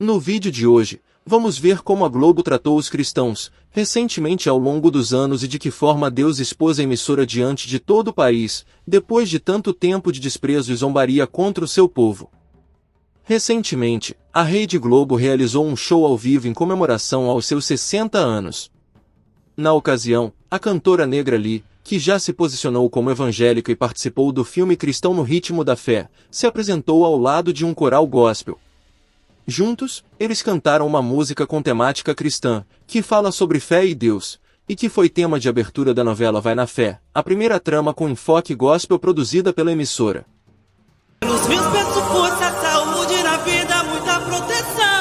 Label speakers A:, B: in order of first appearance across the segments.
A: No vídeo de hoje, vamos ver como a Globo tratou os cristãos, recentemente ao longo dos anos e de que forma Deus expôs a emissora diante de todo o país, depois de tanto tempo de desprezo e zombaria contra o seu povo. Recentemente, a Rede Globo realizou um show ao vivo em comemoração aos seus 60 anos. Na ocasião, a cantora negra Lee, que já se posicionou como evangélica e participou do filme Cristão no Ritmo da Fé, se apresentou ao lado de um coral gospel. Juntos, eles cantaram uma música com temática cristã, que fala sobre fé e Deus, e que foi tema de abertura da novela Vai na Fé, a primeira trama com enfoque gospel produzida pela emissora.
B: Pelos meus peço força, saúde na vida, muita proteção.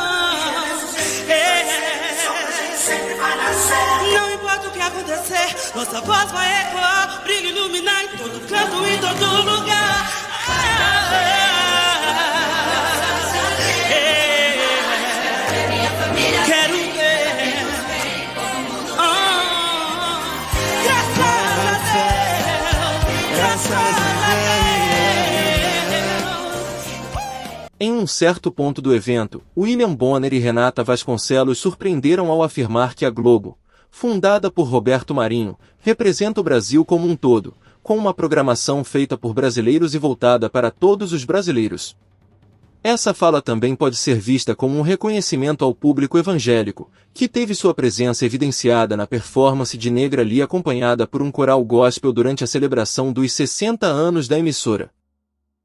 B: Não importa o que acontecer, nossa voz vai ecoar, brilho iluminar em todo canto, em todo lugar. Quero ver. Graças a Deus, graças a Deus.
A: Em um certo ponto do evento, William Bonner e Renata Vasconcelos surpreenderam ao afirmar que a Globo, fundada por Roberto Marinho, representa o Brasil como um todo, com uma programação feita por brasileiros e voltada para todos os brasileiros. Essa fala também pode ser vista como um reconhecimento ao público evangélico, que teve sua presença evidenciada na performance de Negra Lee acompanhada por um coral gospel durante a celebração dos 60 anos da emissora.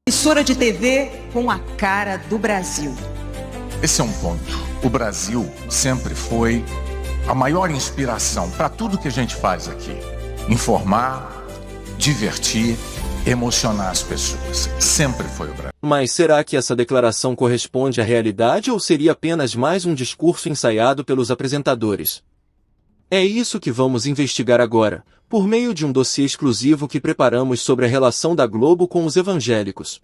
C: Emissora de TV com a cara do Brasil.
D: Esse é um ponto. O Brasil sempre foi a maior inspiração para tudo que a gente faz aqui. Informar, divertir, emocionar as pessoas. Sempre foi o Brasil.
A: Mas será que essa declaração corresponde à realidade ou seria apenas mais um discurso ensaiado pelos apresentadores? É isso que vamos investigar agora, por meio de um dossiê exclusivo que preparamos sobre a relação da Globo com os evangélicos.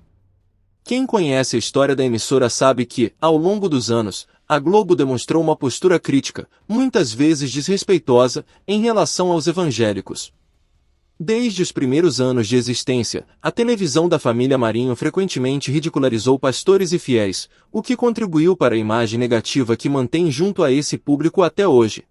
A: Quem conhece a história da emissora sabe que, ao longo dos anos, a Globo demonstrou uma postura crítica, muitas vezes desrespeitosa, em relação aos evangélicos. Desde os primeiros anos de existência, a televisão da família Marinho frequentemente ridicularizou pastores e fiéis, o que contribuiu para a imagem negativa que mantém junto a esse público até hoje.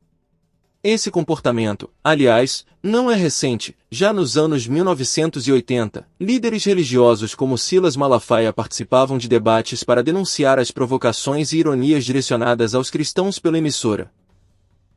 A: Esse comportamento, aliás, não é recente. Já nos anos 1980, líderes religiosos como Silas Malafaia participavam de debates para denunciar as provocações e ironias direcionadas aos cristãos pela emissora.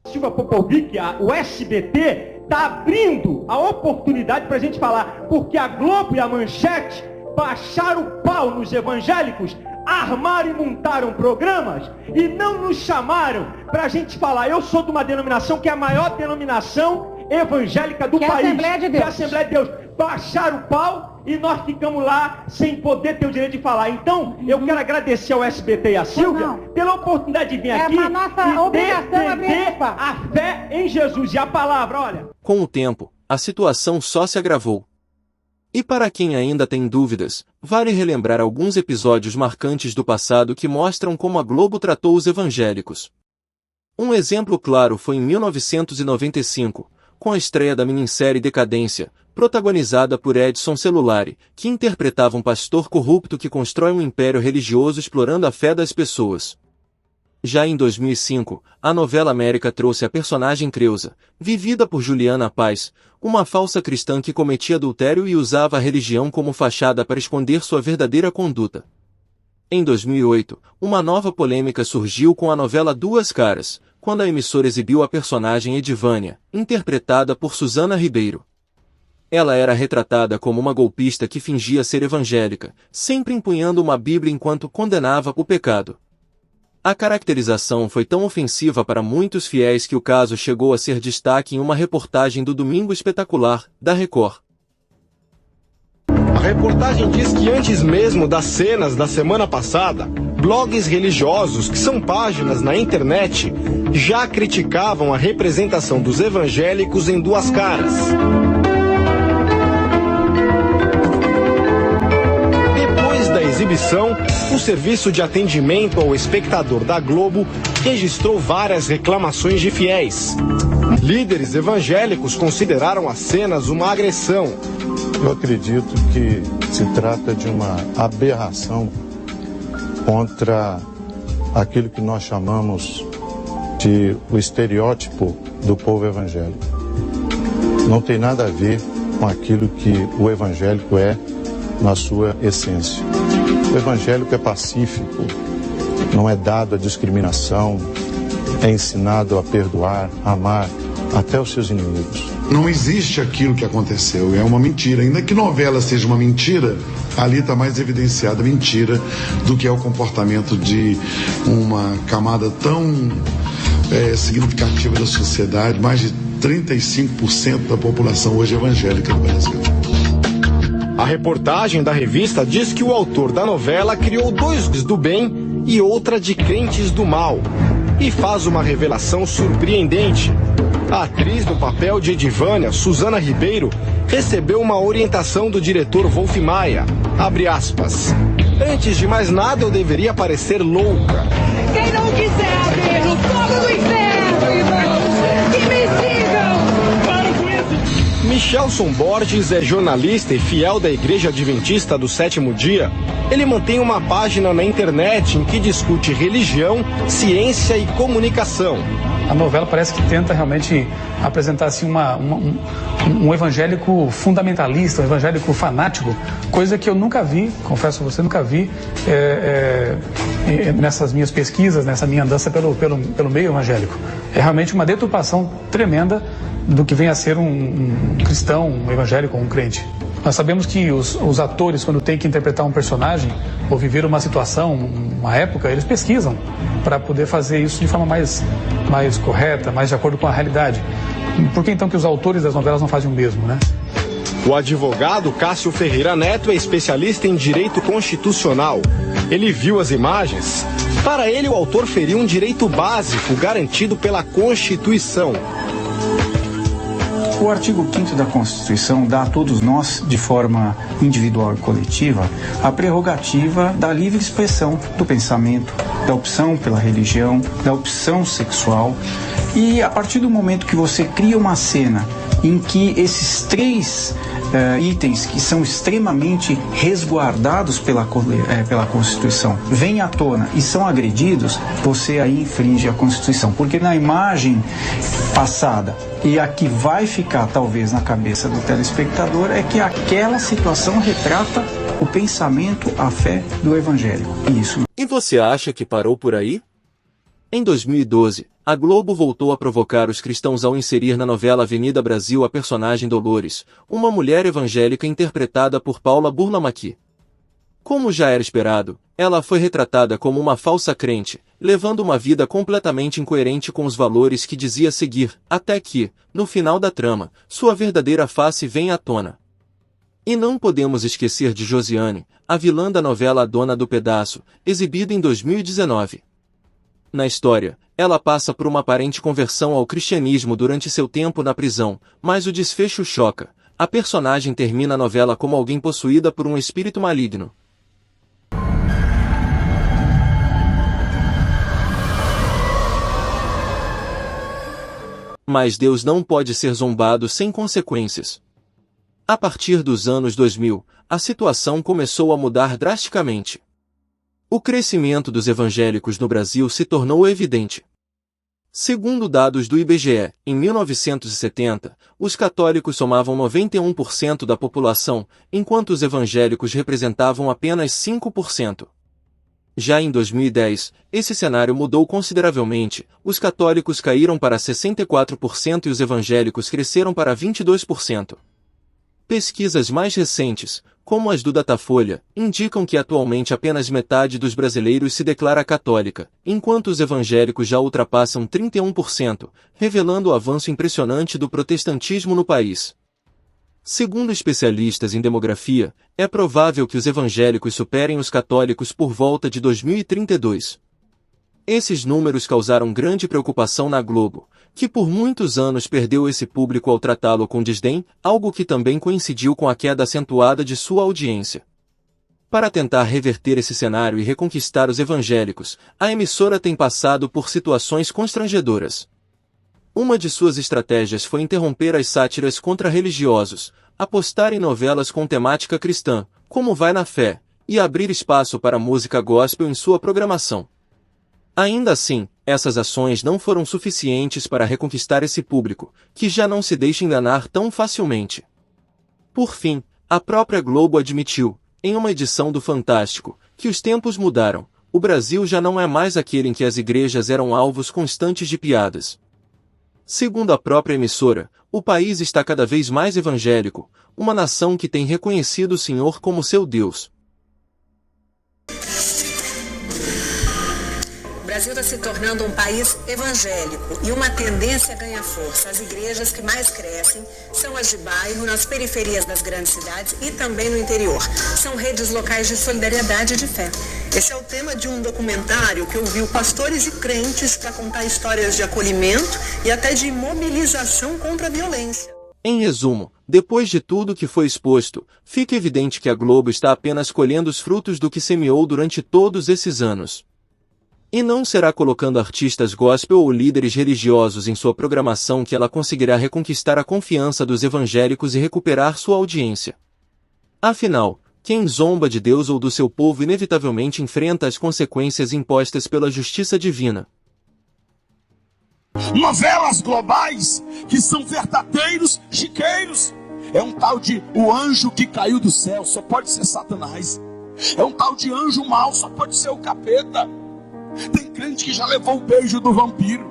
E: Silva Popovic, o SBT, está abrindo a oportunidade para a gente falar, porque a Globo e a Manchete baixaram o pau nos evangélicos, armaram e montaram programas e não nos chamaram para a gente falar. Eu sou de uma denominação que é a maior denominação evangélica do país,
C: Assembleia de Deus.
E: que é a Assembleia de Deus. Baixaram o pau e nós ficamos lá sem poder ter o direito de falar. Então, eu quero agradecer ao SBT e à Silvia pela oportunidade de vir aqui
C: uma nossa
E: e
C: obrigação
E: defender a fé em Jesus. E a palavra, olha...
A: Com o tempo, a situação só se agravou. E para quem ainda tem dúvidas, vale relembrar alguns episódios marcantes do passado que mostram como a Globo tratou os evangélicos. Um exemplo claro foi em 1995, com a estreia da minissérie Decadência, protagonizada por Edson Celulari, que interpretava um pastor corrupto que constrói um império religioso explorando a fé das pessoas. Já em 2005, a novela América trouxe a personagem Creusa, vivida por Juliana Paz, uma falsa cristã que cometia adultério e usava a religião como fachada para esconder sua verdadeira conduta. Em 2008, uma nova polêmica surgiu com a novela Duas Caras, quando a emissora exibiu a personagem Edivânia, interpretada por Suzana Ribeiro. Ela era retratada como uma golpista que fingia ser evangélica, sempre empunhando uma Bíblia enquanto condenava o pecado. A caracterização foi tão ofensiva para muitos fiéis que o caso chegou a ser destaque em uma reportagem do Domingo Espetacular, da Record.
F: A reportagem diz que antes mesmo das cenas da semana passada, blogs religiosos, que são páginas na internet, já criticavam a representação dos evangélicos em Duas Caras. Exibição, o serviço de atendimento ao espectador da Globo registrou várias reclamações de fiéis. Líderes evangélicos consideraram as cenas uma agressão.
G: Eu acredito que se trata de uma aberração contra aquilo que nós chamamos de o estereótipo do povo evangélico. Não tem nada a ver com aquilo que o evangélico é na sua essência. O evangélico é pacífico, não é dado à discriminação, é ensinado a perdoar, a amar até os seus inimigos.
H: Não existe aquilo que aconteceu, é uma mentira. Ainda que novela seja uma mentira, ali está mais evidenciada a mentira do que é o comportamento de uma camada tão significativa da sociedade. Mais de 35% da população hoje é evangélica no Brasil.
F: A reportagem da revista diz que o autor da novela criou dois do bem e outra de crentes do mal. E faz uma revelação surpreendente. A atriz do papel de Edivânia, Suzana Ribeiro, recebeu uma orientação do diretor Wolf Maia. Abre aspas. Antes de mais nada, eu deveria parecer louca.
I: Quem não quiser abrir o fogo do inferno, irmãos, que me sigam! Para com isso!
F: Michelson Borges é jornalista e fiel da Igreja Adventista do Sétimo Dia. Ele mantém uma página na internet em que discute religião, ciência e comunicação.
J: A novela parece que tenta realmente apresentar assim, um evangélico fundamentalista, um evangélico fanático, coisa que eu nunca vi, confesso a você, nunca vi nessas minhas pesquisas, nessa minha andança pelo meio evangélico. É realmente uma deturpação tremenda do que vem a ser um cristão, um evangélico, um crente. Nós sabemos que os atores, quando têm que interpretar um personagem ou viver uma situação, uma época, eles pesquisam para poder fazer isso de forma mais correta, mais de acordo com a realidade. Por que então que os autores das novelas não fazem o mesmo, né?
F: O advogado Cássio Ferreira Neto é especialista em direito constitucional. Ele viu as imagens. Para ele, o autor feriu um direito básico garantido pela Constituição.
K: O artigo 5º da Constituição dá a todos nós, de forma individual e coletiva, a prerrogativa da livre expressão do pensamento, da opção pela religião, da opção sexual. E a partir do momento que você cria uma cena em que esses três itens que são extremamente resguardados pela Constituição vêm à tona e são agredidos, você aí infringe a Constituição. Porque na imagem passada e a que vai ficar talvez na cabeça do telespectador é que aquela situação retrata o pensamento, a fé do evangélico. Isso.
A: E você acha que parou por aí? Em 2012, a Globo voltou a provocar os cristãos ao inserir na novela Avenida Brasil a personagem Dolores, uma mulher evangélica interpretada por Paula Burlamaqui. Como já era esperado, ela foi retratada como uma falsa crente, levando uma vida completamente incoerente com os valores que dizia seguir, até que, no final da trama, sua verdadeira face vem à tona. E não podemos esquecer de Josiane, a vilã da novela A Dona do Pedaço, exibida em 2019. Na história, ela passa por uma aparente conversão ao cristianismo durante seu tempo na prisão, mas o desfecho choca. A personagem termina a novela como alguém possuída por um espírito maligno. Mas Deus não pode ser zombado sem consequências. A partir dos anos 2000, a situação começou a mudar drasticamente. O crescimento dos evangélicos no Brasil se tornou evidente. Segundo dados do IBGE, em 1970, os católicos somavam 91% da população, enquanto os evangélicos representavam apenas 5%. Já em 2010, esse cenário mudou consideravelmente, os católicos caíram para 64% e os evangélicos cresceram para 22%. Pesquisas mais recentes, como as do Datafolha, indicam que atualmente apenas metade dos brasileiros se declara católica, enquanto os evangélicos já ultrapassam 31%, revelando o avanço impressionante do protestantismo no país. Segundo especialistas em demografia, é provável que os evangélicos superem os católicos por volta de 2032. Esses números causaram grande preocupação na Globo, que por muitos anos perdeu esse público ao tratá-lo com desdém, algo que também coincidiu com a queda acentuada de sua audiência. Para tentar reverter esse cenário e reconquistar os evangélicos, a emissora tem passado por situações constrangedoras. Uma de suas estratégias foi interromper as sátiras contra religiosos, apostar em novelas com temática cristã, como Vai na Fé, e abrir espaço para música gospel em sua programação. Ainda assim, essas ações não foram suficientes para reconquistar esse público, que já não se deixa enganar tão facilmente. Por fim, a própria Globo admitiu, em uma edição do Fantástico, que os tempos mudaram. O Brasil já não é mais aquele em que as igrejas eram alvos constantes de piadas. Segundo a própria emissora, o país está cada vez mais evangélico, uma nação que tem reconhecido o Senhor como seu Deus.
L: O Brasil está se tornando um país evangélico e uma tendência ganha força. As igrejas que mais crescem são as de bairro, nas periferias das grandes cidades e também no interior. São redes locais de solidariedade e de fé. Esse é o tema de um documentário que ouviu pastores e crentes para contar histórias de acolhimento e até de mobilização contra a violência.
A: Em resumo, depois de tudo que foi exposto, fica evidente que a Globo está apenas colhendo os frutos do que semeou durante todos esses anos. E não será colocando artistas gospel ou líderes religiosos em sua programação que ela conseguirá reconquistar a confiança dos evangélicos e recuperar sua audiência. Afinal, quem zomba de Deus ou do seu povo inevitavelmente enfrenta as consequências impostas pela justiça divina.
M: Novelas globais que são verdadeiros chiqueiros. É um tal de o anjo que caiu do céu, só pode ser Satanás. É um tal de anjo mau, só pode ser o capeta. Tem crente que já levou o beijo do vampiro,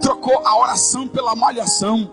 M: trocou a oração pela malhação,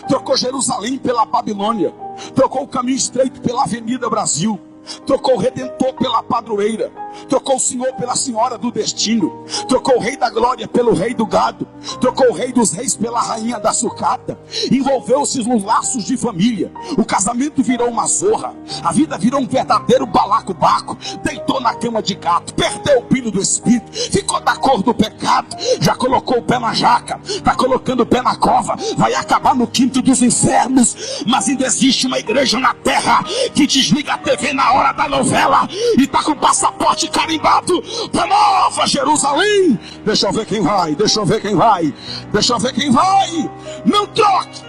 M: trocou Jerusalém pela Babilônia, trocou o caminho estreito pela Avenida Brasil, trocou o Redentor pela padroeira, trocou o Senhor pela Senhora do Destino, trocou o Rei da Glória pelo Rei do Gado, trocou o Rei dos Reis pela Rainha da Sucata, envolveu-se nos laços de família, o casamento virou uma zorra, a vida virou um verdadeiro balacobaco, deitou na cama de gato, perdeu o brilho do Espírito, ficou da cor do pecado, já colocou o pé na jaca, está colocando o pé na cova, vai acabar no quinto dos infernos, mas ainda existe uma igreja na terra que desliga a TV na hora da novela e tá com o passaporte carimbado para Nova Jerusalém. Deixa eu ver quem vai, deixa eu ver quem vai, deixa eu ver quem vai. Não troque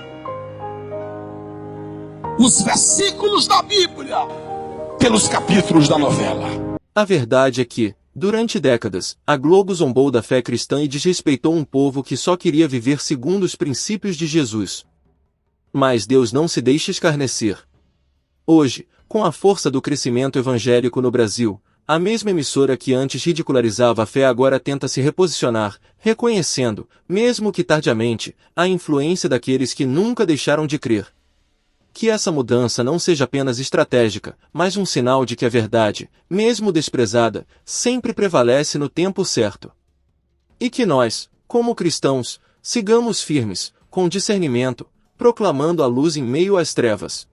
M: os versículos da Bíblia pelos capítulos da novela.
A: A verdade é que, durante décadas, a Globo zombou da fé cristã e desrespeitou um povo que só queria viver segundo os princípios de Jesus. Mas Deus não se deixa escarnecer. Hoje, com a força do crescimento evangélico no Brasil, a mesma emissora que antes ridicularizava a fé agora tenta se reposicionar, reconhecendo, mesmo que tardiamente, a influência daqueles que nunca deixaram de crer. Que essa mudança não seja apenas estratégica, mas um sinal de que a verdade, mesmo desprezada, sempre prevalece no tempo certo. E que nós, como cristãos, sigamos firmes, com discernimento, proclamando a luz em meio às trevas.